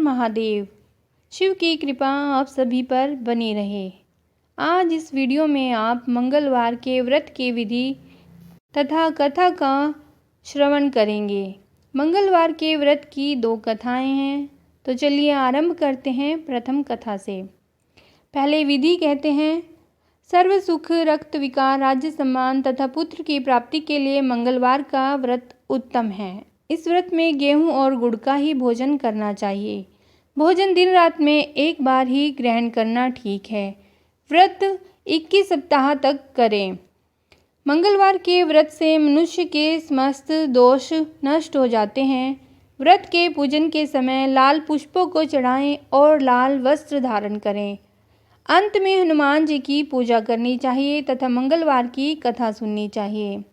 महादेव। शिव की कृपा आप सभी पर बनी रहे। आज इस वीडियो में आप मंगलवार के व्रत की विधि तथा कथा का श्रवण करेंगे। मंगलवार के व्रत की 2 कथाएं हैं, तो चलिए आरंभ करते हैं प्रथम कथा से। पहले विधि कहते हैं, सर्व सुख, रक्त विकार, राज्य सम्मान तथा पुत्र की प्राप्ति के लिए मंगलवार का व्रत उत्तम है। इस व्रत में गेहूं और गुड़ का ही भोजन करना चाहिए। भोजन दिन रात में एक बार ही ग्रहण करना ठीक है। व्रत 21 सप्ताह तक करें। मंगलवार के व्रत से मनुष्य के समस्त दोष नष्ट हो जाते हैं। व्रत के पूजन के समय लाल पुष्पों को चढ़ाएं और लाल वस्त्र धारण करें। अंत में हनुमान जी की पूजा करनी चाहिए तथा मंगलवार की कथा सुननी चाहिए।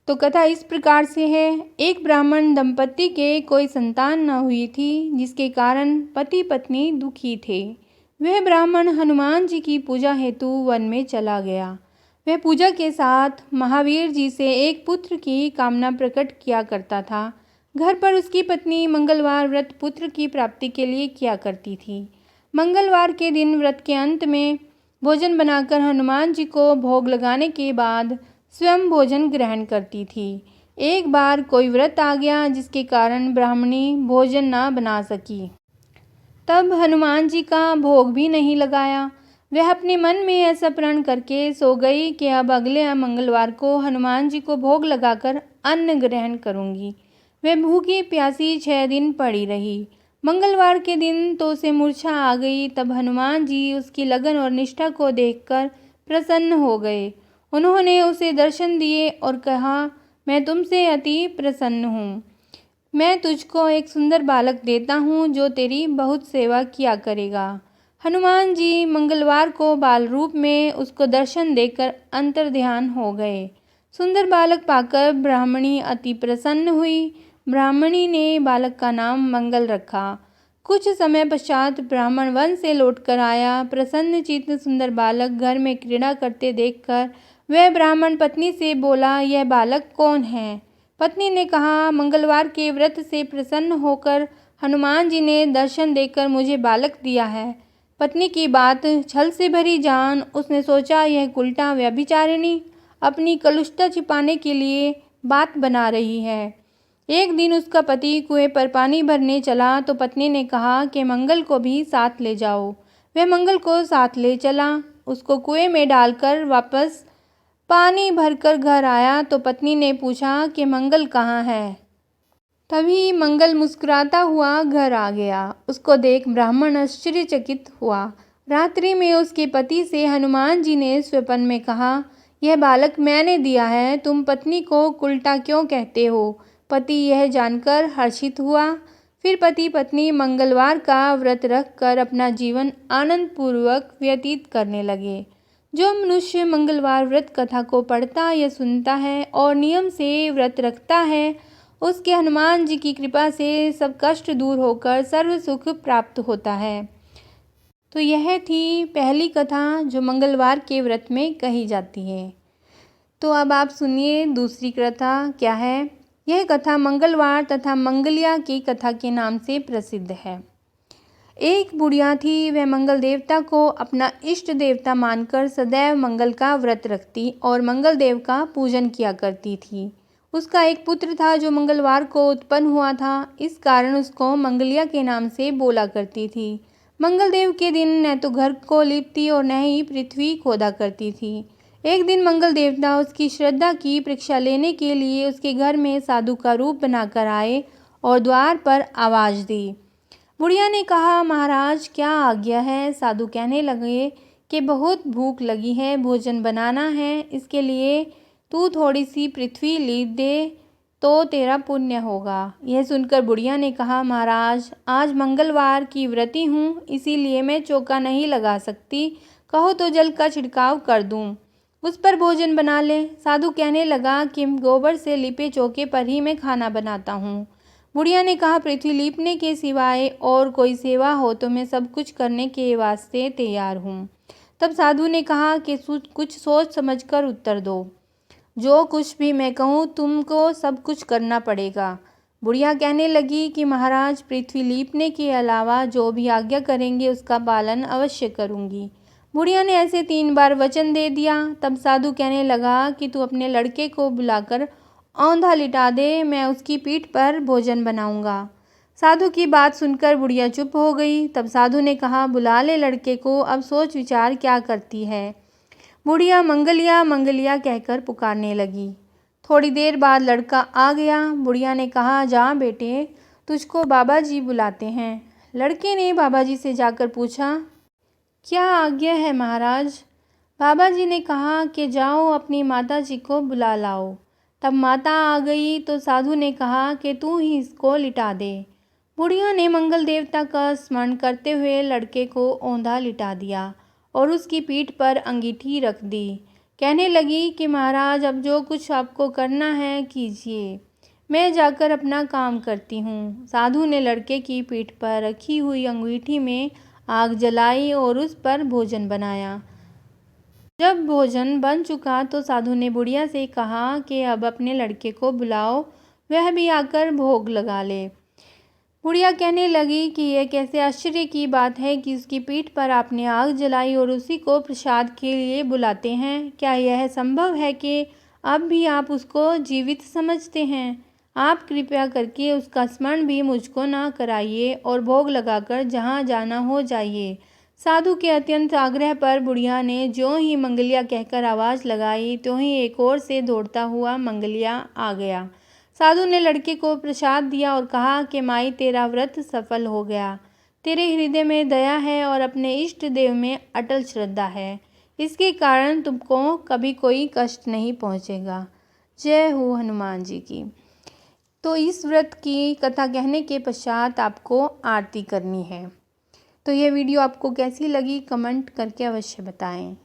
तो कथा इस प्रकार से है। एक ब्राह्मण दंपति के कोई संतान न हुई थी, जिसके कारण पति पत्नी दुखी थे। वह ब्राह्मण हनुमान जी की पूजा हेतु वन में चला गया। वह पूजा के साथ महावीर जी से एक पुत्र की कामना प्रकट किया करता था। घर पर उसकी पत्नी मंगलवार व्रत पुत्र की प्राप्ति के लिए किया करती थी। मंगलवार के दिन व्रत के अंत में भोजन बनाकर हनुमान जी को भोग लगाने के बाद स्वयं भोजन ग्रहण करती थी। एक बार कोई व्रत आ गया, जिसके कारण ब्राह्मणी भोजन ना बना सकी। तब हनुमान जी का भोग भी नहीं लगाया। वह अपने मन में ऐसा प्रण करके सो गई कि अब अगले मंगलवार को हनुमान जी को भोग लगाकर अन्न ग्रहण करूंगी। वह भूखी प्यासी 6 दिन पड़ी रही। मंगलवार के दिन तो उसे मूर्छा आ गई। तब हनुमान जी उसकी लगन और निष्ठा को देखकर प्रसन्न हो गए। उन्होंने उसे दर्शन दिए और कहा, मैं तुमसे अति प्रसन्न हूँ। मैं तुझको एक सुंदर बालक देता हूँ, जो तेरी बहुत सेवा किया करेगा। हनुमान जी मंगलवार को बाल रूप में उसको दर्शन देकर अंतर्ध्यान हो गए। सुंदर बालक पाकर ब्राह्मणी अति प्रसन्न हुई। ब्राह्मणी ने बालक का नाम मंगल रखा। कुछ समय पश्चात ब्राह्मण वन से लौटकर आया। प्रसन्न चित्त सुंदर बालक घर में क्रीड़ा करते देखकर वह ब्राह्मण पत्नी से बोला, यह बालक कौन है? पत्नी ने कहा, मंगलवार के व्रत से प्रसन्न होकर हनुमान जी ने दर्शन देकर मुझे बालक दिया है। पत्नी की बात छल से भरी जान उसने सोचा, यह कुलटा व्यभिचारिणी अपनी कलुषता छिपाने के लिए बात बना रही है। एक दिन उसका पति कुएं पर पानी भरने चला तो पत्नी ने कहा कि मंगल को भी साथ ले जाओ। वह मंगल को साथ ले चला। उसको कुएं में डालकर वापस पानी भरकर घर आया तो पत्नी ने पूछा कि मंगल कहाँ है। तभी मंगल मुस्कुराता हुआ घर आ गया। उसको देख ब्राह्मण आश्चर्यचकित हुआ। रात्रि में उसके पति से हनुमान जी ने स्वप्न में कहा, यह बालक मैंने दिया है, तुम पत्नी को उल्टा क्यों कहते हो? पति यह जानकर हर्षित हुआ। फिर पति पत्नी मंगलवार का व्रत रखकर अपना जीवन आनंद पूर्वक व्यतीत करने लगे। जो मनुष्य मंगलवार व्रत कथा को पढ़ता या सुनता है और नियम से व्रत रखता है, उसके हनुमान जी की कृपा से सब कष्ट दूर होकर सर्व सुख प्राप्त होता है। तो यह थी पहली कथा जो मंगलवार के व्रत में कही जाती है। तो अब आप सुनिए दूसरी कथा क्या है। यह कथा मंगलवार तथा मंगलिया की कथा के नाम से प्रसिद्ध है। एक बुढ़िया थी। वह मंगल देवता को अपना इष्ट देवता मानकर सदैव मंगल का व्रत रखती और मंगल देव का पूजन किया करती थी। उसका एक पुत्र था जो मंगलवार को उत्पन्न हुआ था। इस कारण उसको मंगलिया के नाम से बोला करती थी। मंगल देव के दिन न तो घर को लीपती और न ही पृथ्वी खोदा करती थी। एक दिन मंगल देवता उसकी श्रद्धा की परीक्षा लेने के लिए उसके घर में साधु का रूप बनाकर आए और द्वार पर आवाज़ दी। बुढ़िया ने कहा, महाराज क्या आज्ञा है? साधु कहने लगे कि बहुत भूख लगी है, भोजन बनाना है, इसके लिए तू थोड़ी सी पृथ्वी लीप दे तो तेरा पुण्य होगा। यह सुनकर बुढ़िया ने कहा, महाराज आज मंगलवार की व्रती हूँ, इसीलिए मैं चौका नहीं लगा सकती। कहो तो जल का छिड़काव कर दूँ, उस पर भोजन बना ले। साधु कहने लगा कि गोबर से लिपे चौके पर ही मैं खाना बनाता हूँ। बुढ़िया ने कहा, पृथ्वी लीपने के सिवाय और कोई सेवा हो तो मैं सब कुछ करने के वास्ते तैयार हूँ। तब साधु ने कहा कि कुछ सोच समझकर उत्तर दो। जो कुछ भी मैं कहूँ तुमको सब कुछ करना पड़ेगा। बुढ़िया कहने लगी कि महाराज, पृथ्वी लीपने के अलावा जो भी आज्ञा करेंगे उसका पालन अवश्य करूंगी। बुढ़िया ने ऐसे 3 बार वचन दे दिया। तब साधु कहने लगा कि तू अपने लड़के को बुलाकर औंधा लिटा दे, मैं उसकी पीठ पर भोजन बनाऊंगा। साधु की बात सुनकर बुढ़िया चुप हो गई। तब साधु ने कहा, बुला ले लड़के को, अब सोच विचार क्या करती है। बुढ़िया मंगलिया मंगलिया कहकर पुकारने लगी। थोड़ी देर बाद लड़का आ गया। बुढ़िया ने कहा, जा बेटे, तुझको बाबा जी बुलाते हैं। लड़के ने बाबा जी से जाकर पूछा, क्या आज्ञा है महाराज। बाबा जी ने कहा कि जाओ अपनी माता जी को बुला लाओ। तब माता आ गई तो साधु ने कहा कि तू ही इसको लिटा दे। बुढ़िया ने मंगल देवता का स्मरण करते हुए लड़के को औंधा लिटा दिया और उसकी पीठ पर अंगीठी रख दी। कहने लगी कि महाराज, अब जो कुछ आपको करना है कीजिए, मैं जाकर अपना काम करती हूँ। साधु ने लड़के की पीठ पर रखी हुई अंगीठी में आग जलाई और उस पर भोजन बनाया। जब भोजन बन चुका तो साधु ने बुढ़िया से कहा कि अब अपने लड़के को बुलाओ, वह भी आकर भोग लगा ले। बुढ़िया कहने लगी कि यह कैसे आश्चर्य की बात है कि उसकी पीठ पर आपने आग जलाई और उसी को प्रसाद के लिए बुलाते हैं। क्या यह संभव है कि अब भी आप उसको जीवित समझते हैं? आप कृपया करके उसका स्मरण भी मुझको ना कराइए और भोग लगाकर जहाँ जाना हो जाइए। साधु के अत्यंत आग्रह पर बुढ़िया ने ज्यों ही मंगलिया कहकर आवाज़ लगाई, त्यों ही एक ओर से दौड़ता हुआ मंगलिया आ गया। साधु ने लड़के को प्रसाद दिया और कहा कि माई, तेरा व्रत सफल हो गया। तेरे हृदय में दया है और अपने इष्ट देव में अटल श्रद्धा है, इसके कारण तुमको कभी कोई कष्ट नहीं पहुँचेगा। जय हो हनुमान जी की। तो इस व्रत की कथा कहने के पश्चात आपको आरती करनी है। तो ये वीडियो आपको कैसी लगी कमेंट करके अवश्य बताएं।